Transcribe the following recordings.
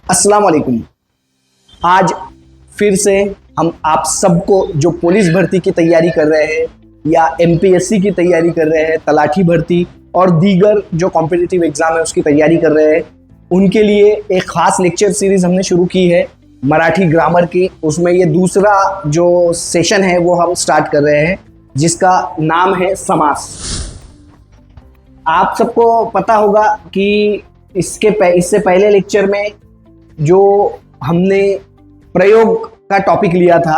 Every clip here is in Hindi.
अस्सलाम वालेकुम। आज फिर से हम आप सबको जो पुलिस भर्ती की तैयारी कर रहे हैं या एमपीएससी की तैयारी कर रहे हैं, तलाठी भर्ती और दीगर जो कॉम्पिटिटिव एग्जाम है उसकी तैयारी कर रहे हैं, उनके लिए एक खास लेक्चर सीरीज हमने शुरू की है मराठी ग्रामर की। उसमें ये दूसरा जो सेशन है वो हम स्टार्ट कर रहे हैं जिसका नाम है समास। आप सबको पता होगा कि इससे पहले लेक्चर में जो हमने प्रयोग का टॉपिक लिया था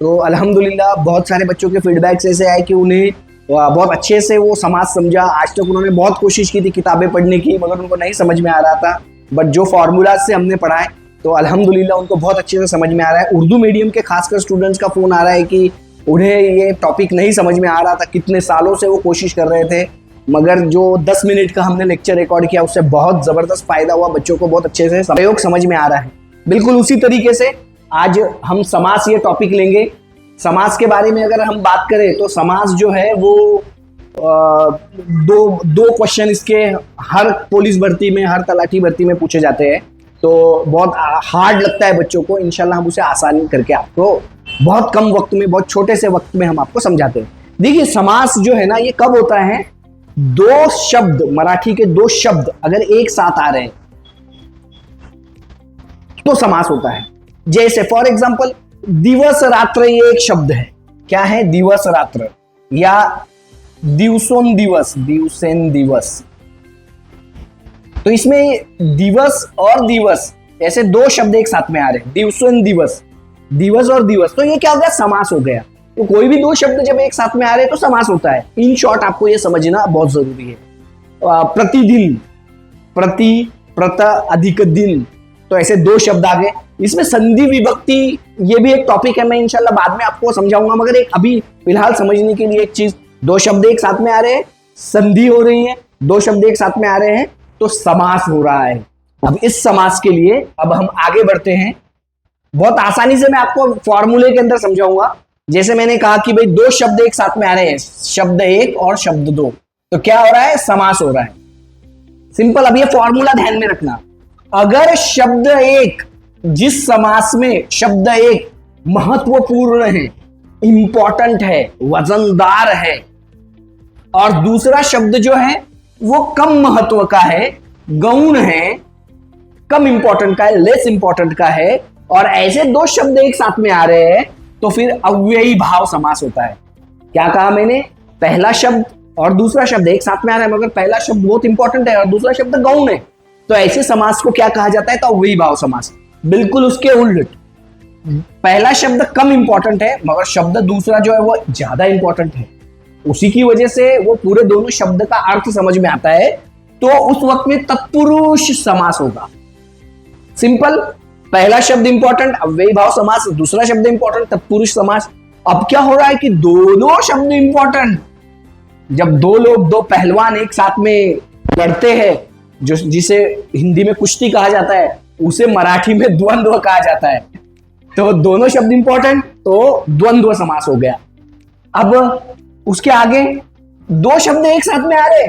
तो अल्हम्दुलिल्लाह बहुत सारे बच्चों के फीडबैक्स ऐसे आए कि उन्हें बहुत अच्छे से वो समाज समझा। आज तक उन्होंने बहुत कोशिश की थी किताबें पढ़ने की मगर उनको नहीं समझ में आ रहा था, बट जो फार्मूलाज से हमने पढ़ा है तो अल्हम्दुलिल्लाह उनको बहुत अच्छे से समझ में आ रहा है। उर्दू मीडियम के खासकर स्टूडेंट्स का फ़ोन आ रहा है कि उन्हें ये टॉपिक नहीं समझ में आ रहा था, कितने सालों से वो कोशिश कर रहे थे, मगर जो 10 मिनट का हमने लेक्चर रिकॉर्ड किया उससे बहुत ज़बरदस्त फ़ायदा हुआ, बच्चों को बहुत अच्छे से प्रयोग समझ में आ रहा है। बिल्कुल उसी तरीके से आज हम समास ये टॉपिक लेंगे। समास के बारे में अगर हम बात करें तो समास जो है वो दो क्वेश्चन इसके हर पुलिस भर्ती में, हर तलाठी भर्ती में पूछे जाते हैं, तो बहुत हार्ड लगता है बच्चों को। इंशाल्लाह हम उसे आसानी करके आपको बहुत कम वक्त में, बहुत छोटे से वक्त में हम आपको समझाते हैं। देखिए समास जो है ना ये कब होता है, दो शब्द, मराठी के दो शब्द अगर एक साथ आ रहे हैं तो समास होता है। जैसे फॉर एग्जांपल दिवस रात्र ये एक शब्द है, क्या है, दिवस रात्र, या दिवसों दिवस, दिवसेन दिवस। तो इसमें दिवस और दिवस ऐसे दो शब्द एक साथ में आ रहे हैं, दिवसों दिवस, दिवस और दिवस, तो ये क्या हो गया, समास हो गया। तो कोई भी दो शब्द जब एक साथ में आ रहे हैं तो समास होता है। इन शॉर्ट आपको ये समझना बहुत जरूरी है। प्रतिदिन, प्रति, प्रत, अधिक दिन, तो ऐसे दो शब्द आ गए। इसमें संधि विभक्ति ये भी एक टॉपिक है, मैं इंशाल्लाह बाद में आपको समझाऊंगा, मगर एक अभी फिलहाल समझने के लिए एक चीज, दो शब्द एक साथ में आ रहे हैं, संधि हो रही है, दो शब्द एक साथ में आ रहे हैं तो समास हो रहा है। अब इस समास के लिए अब हम आगे बढ़ते हैं। बहुत आसानी से मैं आपको फॉर्मूले के अंदर समझाऊंगा। जैसे मैंने कहा कि भाई दो शब्द एक साथ में आ रहे हैं, शब्द एक और शब्द दो, तो क्या हो रहा है, समास हो रहा है। सिंपल। अब ये फॉर्मूला ध्यान में रखना, अगर शब्द एक, जिस समास में शब्द एक महत्वपूर्ण है, इंपॉर्टेंट है, वजनदार है, और दूसरा शब्द जो है वो कम महत्व का है, गौण है, कम इंपॉर्टेंट का है, लेस इंपॉर्टेंट का है, और ऐसे दो शब्द एक साथ में आ रहे हैं तो फिर अव्ययी भाव समास होता है। क्या कहा मैंने, पहला शब्द और दूसरा शब्द एक साथ में आ रहा है मगर पहला शब्द बहुत इंपॉर्टेंट है और दूसरा शब्द गौण है, तो ऐसे समास को क्या कहा जाता है, तो अव्ययी भाव समास। बिल्कुल उसके उल्ट, पहला शब्द कम इंपॉर्टेंट है मगर शब्द दूसरा जो है वो ज्यादा इंपॉर्टेंट है, उसी की वजह से वो पूरे दोनों शब्द का अर्थ समझ में आता है, तो उस वक्त में तत्पुरुष समास होगा। सिंपल, पहला शब्द इंपॉर्टेंट, अव्ययी भाव समास, दूसरा शब्द इंपॉर्टेंट, तत्पुरुष समास। अब क्या हो रहा है कि दोनों शब्द इंपॉर्टेंट, जब दो लोग, दो पहलवान एक साथ में लड़ते हैं, जो जिसे हिंदी में कुश्ती कहा जाता है उसे मराठी में द्वंद्व कहा जाता है, तो दोनों शब्द इंपॉर्टेंट तो द्वंद्व समास हो गया। अब उसके आगे दो शब्द एक साथ में आ रहे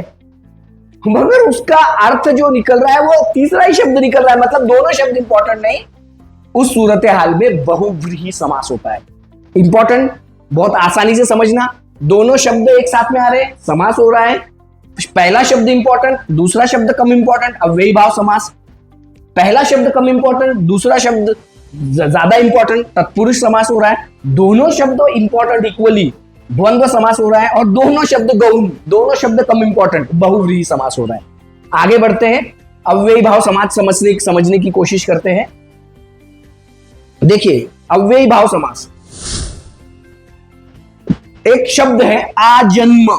मगर उसका अर्थ जो निकल रहा है वो तीसरा ही शब्द निकल रहा है, मतलब दोनों शब्द इंपॉर्टेंट नहीं, उस सूरत हाल में बहुव्रीहि समास होता है। इंपॉर्टेंट, बहुत आसानी से समझना, दोनों शब्द एक साथ में आ रहे हैं, समास हो रहा है, पहला शब्द इंपॉर्टेंट, दूसरा शब्द कम इंपॉर्टेंट, अव्ययी भाव समास। पहला शब्द कम इंपॉर्टेंट, दूसरा शब्द ज्यादा इंपॉर्टेंट, तत्पुरुष समास हो रहा है। दोनों शब्द इंपॉर्टेंट इक्वली, द्वंद्व समास हो रहा है, और दोनों शब्द गौण, दोनों शब्द कम इंपॉर्टेंट, बहुव्रीहि समास हो रहा है। आगे बढ़ते हैं, अव्ययी भाव समास समझने की कोशिश करते हैं। देखिए अव्ययी भाव समास, एक शब्द है आजन्म,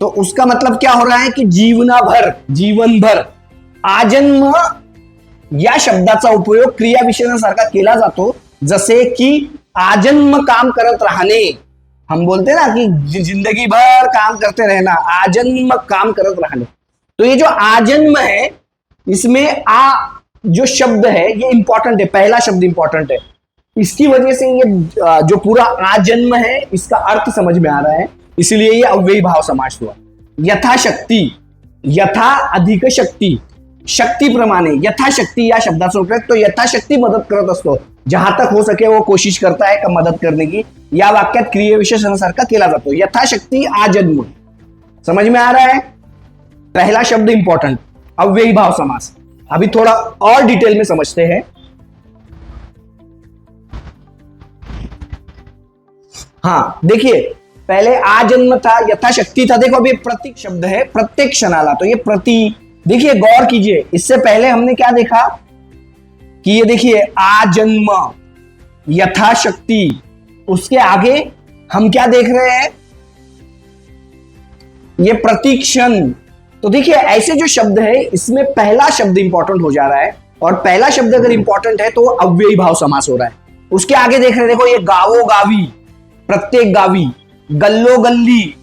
तो उसका मतलब क्या हो रहा है कि जीवनाभर, जीवन भर। आजन्म या शब्दाचा उपयोग क्रिया विशेषणासारखा केला जातो, जसे की आजन्म काम करत राहणे, हम बोलते हैं ना कि जिंदगी भर काम करते रहना, आजन्म काम करत रहने। तो ये जो आजन्म है इसमें आ जो शब्द है ये इंपॉर्टेंट है, पहला शब्द इंपॉर्टेंट है, इसकी वजह से ये जो पूरा आजन्म है इसका अर्थ समझ में आ रहा है, इसलिए ये अव्ययी भाव समास हुआ। यथाशक्ति, यथा अधिक शक्ति, शक्ती प्रमाणे, यथाशक्ती या शब्दाचा उपयोग तो यथाशक्ती मदत करत असतो, जहां तक हो सके वो कोशिश करता है का मदत करने की, या वाक्यात क्रियाविशेषणासारखा केला जातो. यथाशक्ती आजन्म. समझ में आ रहा है? पहला शब्द इंपॉर्टेंट, अव्ययी भाव समास. अभी थोड़ा और डिटेल में समझते हैं. हाँ देखिए, पहले आजन्म था, यथाशक्ति था. देखो अभी प्रतीक शब्द है, प्रत्येक क्षणाला, तो ये प्रति, देखिए गौर कीजिए, इससे पहले हमने क्या देखा कि ये देखिए आजन्म, यथाशक्ति, उसके आगे हम क्या देख रहे हैं, ये प्रतीक्षण. तो देखिए ऐसे जो शब्द है इसमें पहला शब्द इंपॉर्टेंट हो जा रहा है, और पहला शब्द अगर इंपॉर्टेंट है तो अव्ययी भाव समास हो रहा है. उसके आगे देख रहे हैं, देखो ये गावो गावी, प्रत्येक गावी, गल्लो गल्ली,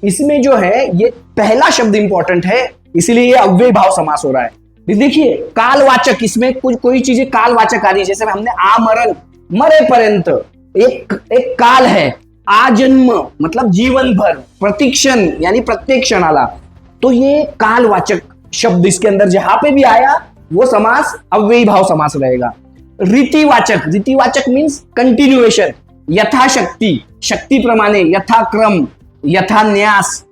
इसमें जो है ये पहला शब्द इंपॉर्टेंट है, इसलिए ये अव्ययी भाव समास हो रहा है. देखिए कालवाचक, इसमें कुछ कोई चीजें कालवाचक आ रही है, जैसे हमने आमरण, मरे पर्यंत, एक काल है. आजन्म मतलब जीवन भर, प्रतीक्षण यानी प्रत्येक क्षणाला, तो ये कालवाचक शब्द इसके अंदर जहां पे भी आया वो समास अव्ययी भाव समास रहेगा. रीतिवाचक, रीतिवाचक मीन्स कंटिन्यूएशन, यथाशक्ति, शक्ति प्रमाणे, यथाक्रम, यथान्यास,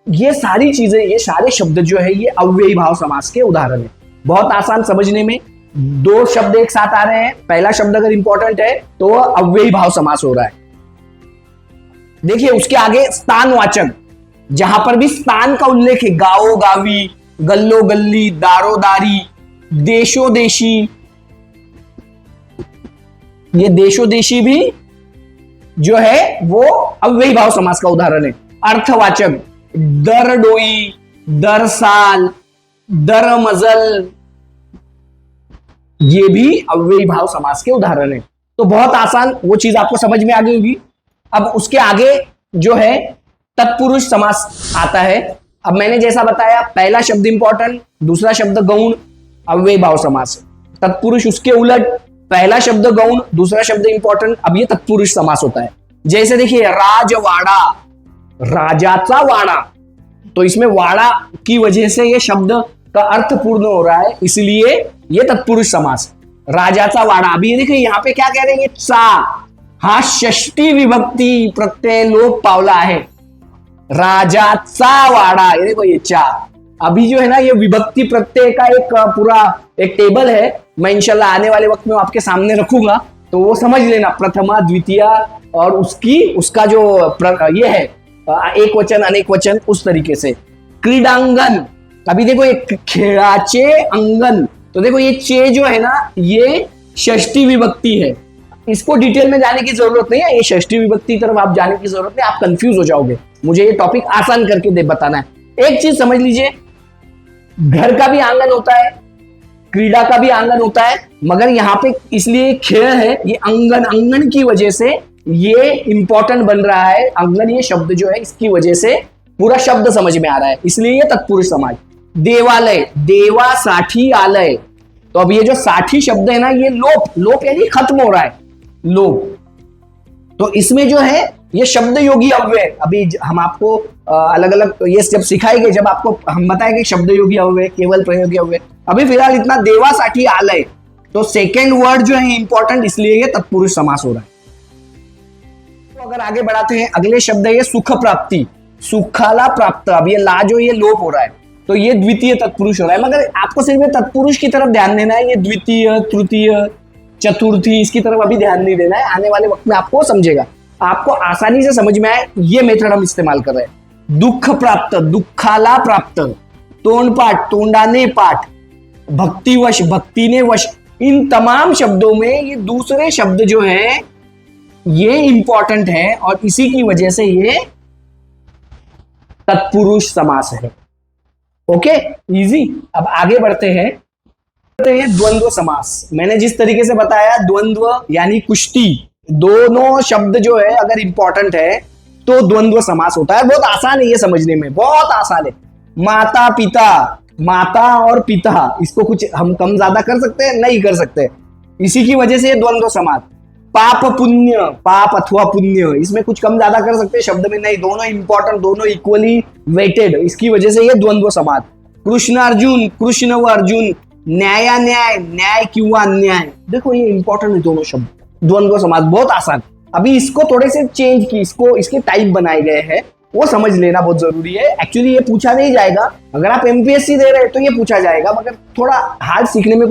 ये सारी चीजें, ये सारे शब्द जो है ये अव्ययी भाव समास के उदाहरण है. बहुत आसान समझने में. दो शब्द एक साथ आ रहे हैं, पहला शब्द अगर इंपॉर्टेंट है तो अव्ययी भाव समास हो रहा है. देखिए उसके आगे स्थानवाचक, जहां पर भी स्थान का उल्लेख है, गाओ गावी, गल्लो गल्ली, दारो दारी, देशो देशी, ये देशो देशी भी जो है वो अव्ययी भाव समास का उदाहरण है. अर्थवाचक, दर डोई, दर साल, दर मजल, ये भी अव्ययी भाव समास के उदाहरण है. तो बहुत आसान, वो चीज आपको समझ में आ गई होगी. अब उसके आगे जो है तत्पुरुष समास आता है. अब मैंने जैसा बताया, पहला शब्द इंपॉर्टेंट, दूसरा शब्द गौण, अव्ययी भाव समास. तत्पुरुष उसके उलट, पहला शब्द गौण, दूसरा शब्द इंपॉर्टेंट, अब ये तत्पुरुष समास होता है. जैसे देखिए राजवाड़ा, राजाचा वाड़ा, तो इसमें वाड़ा की वजह से ये शब्द का अर्थ पूर्ण हो रहा है, इसलिए ये तत्पुरुष समास. राजाचा वाड़ा, अभी देखिए यहां पे क्या कह रहे हैं, चा, हा षष्टी विभक्ती प्रत्यय लोप पावला है. राजाचा वाड़ा, ये देखो ये चा, अभी जो है ना ये विभक्ति प्रत्यय का एक पूरा एक टेबल है, मैं इंशाल्लाह आने वाले वक्त में आपके सामने रखूंगा, तो वो समझ लेना, प्रथमा, द्वितीय, और उसका जो ये है एक वचन, अनेक वचन, उस तरीके से. क्रीडांगन, अभी देखो ये खेळाचे अंगन, तो देखो ये चे जो है ना ये षष्ठी विभक्ति है, इसको डिटेल में जाने की जरूरत नहीं है, ये षष्ठी विभक्ति तरफ आप जाने की जरूरत नहीं, आप कंफ्यूज हो जाओगे, मुझे ये टॉपिक आसान करके दे बताना है. एक चीज समझ लीजिए, घर का भी आंगन होता है, क्रीड़ा का भी आंगन होता है, मगर यहाँ पे इसलिए खेल है, ये अंगन, अंगन की वजह से ये इंपॉर्टेंट बन रहा है. अंगन ये शब्द जो है इसकी वजह से पूरा शब्द समझ में आ रहा है, इसलिए ये तत्पुरुष समास. देवालय, देवासाठी आलय, तो अब ये जो साठी शब्द है ना ये लोप, लोप यानी खत्म हो रहा है, लोप, तो इसमें जो है ये शब्द योगी अव्यय, अभी हम आपको अलग अलग ये जब सिखाएंगे, जब आपको हम बताएंगे शब्द योगी अव्यय, केवल प्रयोगी अव्यय, अभी फिलहाल इतना देवासाठी आलय, तो सेकेंड वर्ड जो है इंपॉर्टेंट, इसलिए ये तत्पुरुष समास हो रहा है. तो अगर आगे बढ़ाते हैं, अगले शब्द है ये सुख प्राप्ति, सुखाला प्राप्त, अब ये ला जो ये लोप हो रहा है, तो ये द्वितीय तत्पुरुष हो रहा है, मगर आपको सिर्फ तत्पुरुष की तरफ ध्यान देना है, ये द्वितीय, तृतीय, चतुर्थी, इसकी तरफ अभी ध्यान नहीं देना है, आने वाले वक्त में आपको समझेगा, आपको आसानी से समझ में आए, ये मेथड हम इस्तेमाल कर रहे हैं. दुख प्राप्त, दुखाला प्राप्त, तोंडपाठ, तोंडाने पाठ, भक्तिवश, भक्तिने वश, इन तमाम शब्दों में ये दूसरे शब्द जो है ये इंपॉर्टेंट है, और इसी की वजह से ये तत्पुरुष समास है. Okay, easy. अब आगे बढ़ते हैं, द्वंद्व समास. मैंने जिस तरीके से बताया, द्वंद्व यानी कुश्ती, दोनों शब्द जो है अगर इंपॉर्टेंट है तो द्वंद्व समास होता है. बहुत आसान है ये समझने में, बहुत आसान है. माता पिता, माता और पिता, इसको कुछ हम कम ज्यादा कर सकते हैं? नहीं कर सकते, इसी की वजह से ये द्वंद्व समास. पाप पुण्य, पाप अथवा पुण्य, इसमें कुछ कम ज्यादा कर सकते हैं शब्द में? नहीं, दोनों इंपॉर्टेंट, दोनों इक्वली वेटेड, इसकी वजह से ये द्वंद्व समास. कृष्णार्जुन, कृष्ण व अर्जुन, न्यायान्याय, न्याय किंवा अन्याय। देखो ये इंपॉर्टेंट है दोनों शब्द, द्वंद्व समास बहुत आसान। अभी इसको थोड़े से चेंज की, इसको इसके टाइप बनाए गए हैं, वो समझ लेना बहुत जरूरी है। एक्चुअली ये पूछा नहीं जाएगा, अगर आप एमपीएससी दे रहे हैं तो ये पूछा जाएगा, मगर थोड़ा हार्ड सीखने में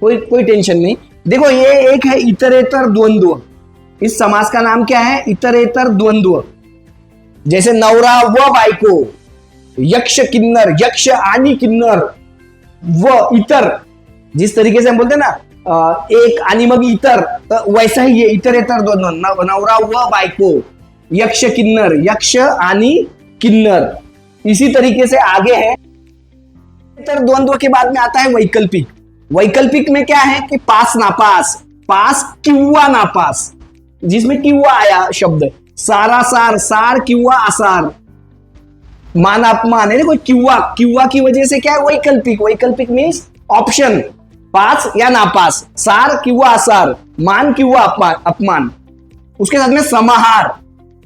कोई टेंशन नहीं। देखो ये एक है इतरेतर द्वंद्व। इस समास का नाम क्या है? इतरेतर द्वंद्व। जैसे नवरा व बायको, यक्ष किन्नर, यक्ष आणि किन्नर, व इतर, जिस तरीके से हम बोलते हैं ना एक आणि मग इतर, तो वैसा ही ये इतरेतर द्वंद्व, नवरा व बायको, यक्ष किन्नर, यक्ष आणि किन्नर। इसी तरीके से आगे है इतर द्वंद्व के बाद में आता है वैकल्पिक। वैकल्पिक में क्या है कि पास नापास, पास किंवा नापास, जिसमें किंवा आया शब्द, सारासार, सार किंवा आसार, मान अपमान है। देखो किंवा, किंवा की वजह से क्या है? वैकल्पिक। वैकल्पिक मीन्स ऑप्शन, पास या नापास, सार किंवा आसार, मान किंवा अपमान। उसके साथ में समाहार।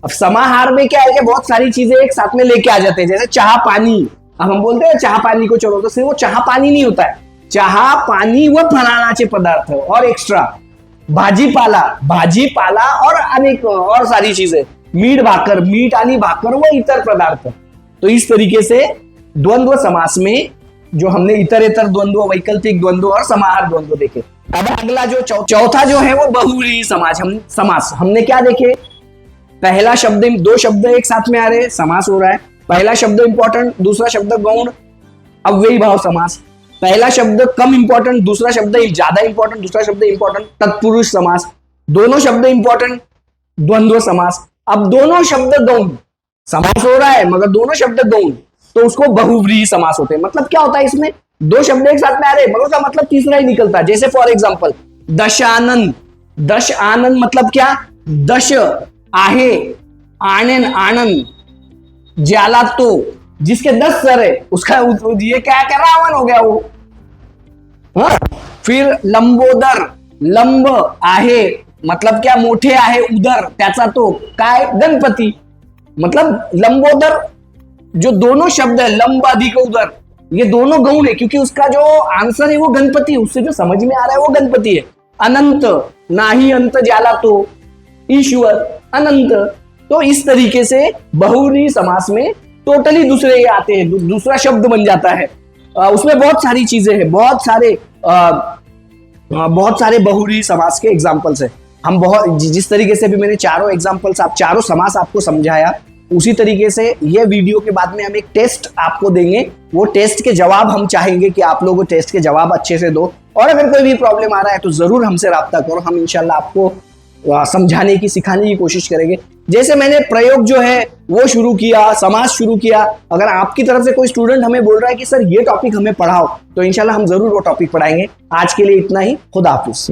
अब समाहार में क्या है कि बहुत सारी चीजें एक साथ में लेके आ जाते हैं, जैसे चाह पानी। अब हम बोलते हैं चाह पानी को चलो, तो सिर्फ वो चाह पानी नहीं होता है, चाह पानी व फलानाचे पदार्थ और एक्स्ट्रा, भाजीपाला, भाजीपाला और अनेक और सारी चीजें, मीठ भाकर, मीठ आणि भाकर व इतर पदार्थ। तो इस तरीके से द्वंद्व समास में जो हमने इतरेतर द्वंद्व, वैकल्पिक द्वंद्व और समाहार द्वंद्व देखे। अब अगला जो चौथा जो है वो बहुव्रीहि समास हमने क्या देखे? पहला शब्द, दो शब्द एक साथ में आ रहे, समास हो रहा है। पहला शब्द इंपॉर्टेंट, दूसरा शब्द गौण, अव्ययी भाव समास। पहला शब्द कम इंपॉर्टेंट, दूसरा शब्द ज्यादा इंपॉर्टेंट, दूसरा शब्द इंपॉर्टेंट, तत्पुरुष समास। दोनों शब्द इंपॉर्टेंट, द्वंद्व समास। अब दोनों शब्द गौण, समास हो रहा है मगर दोनों शब्द गौण, तो उसको बहुव्रीहि समास होते हैं। मतलब क्या होता है इसमें? दो शब्द एक साथ में आ रहे मगर उसका मतलब तीसरा ही निकलता है। जैसे फॉर एग्जाम्पल दशानन, दश आनंद मतलब क्या? दश आहे, आनन आनंद, ज्याला तो, जिसके 10 सर है उसका ये क्या क्या रावण हो गया वो। हाँ? फिर लंबोदर, लंब आहे मतलब क्या? मोठे आहे, उदर त्याचा तो काय? गणपती। मतलब लंबोदर जो दोनों शब्द है, लंब अधिक उदर, ये दोनों गौण है क्योंकि उसका जो आंसर है वो गणपति, उससे जो समझ में आ रहा है वो गणपति है। अनंत, नाही अंत ज्याला तो, ईश्वर, अनंत। तो इस तरीके से बहुव्रीहि समास में टोटली दूसरे आते हैं, दूसरा शब्द बन जाता है। उसमें बहुत सारी चीजें हैं, बहुत सारे बहुव्रीहि समास के एग्जाम्पल्स है। हम जिस तरीके से भी मैंने चारों एग्जाम्पल्स, आप चारों समास आपको समझाया, उसी तरीके से ये वीडियो के बाद में हम एक टेस्ट आपको देंगे। वो टेस्ट के जवाब हम चाहेंगे कि आप लोगों टेस्ट के जवाब अच्छे से दो, और अगर कोई भी प्रॉब्लम आ रहा है तो जरूर हमसे राब्ता करो। हम इंशाल्लाह आपको समझाने की, सिखाने की कोशिश करेंगे। जैसे मैंने प्रयोग जो है वो शुरू किया, समास शुरू किया, अगर आपकी तरफ से कोई स्टूडेंट हमें बोल रहा है कि सर ये टॉपिक हमें पढ़ाओ, तो इंशाल्लाह हम जरूर वो टॉपिक पढ़ाएंगे। आज के लिए इतना ही। खुदा हाफिज।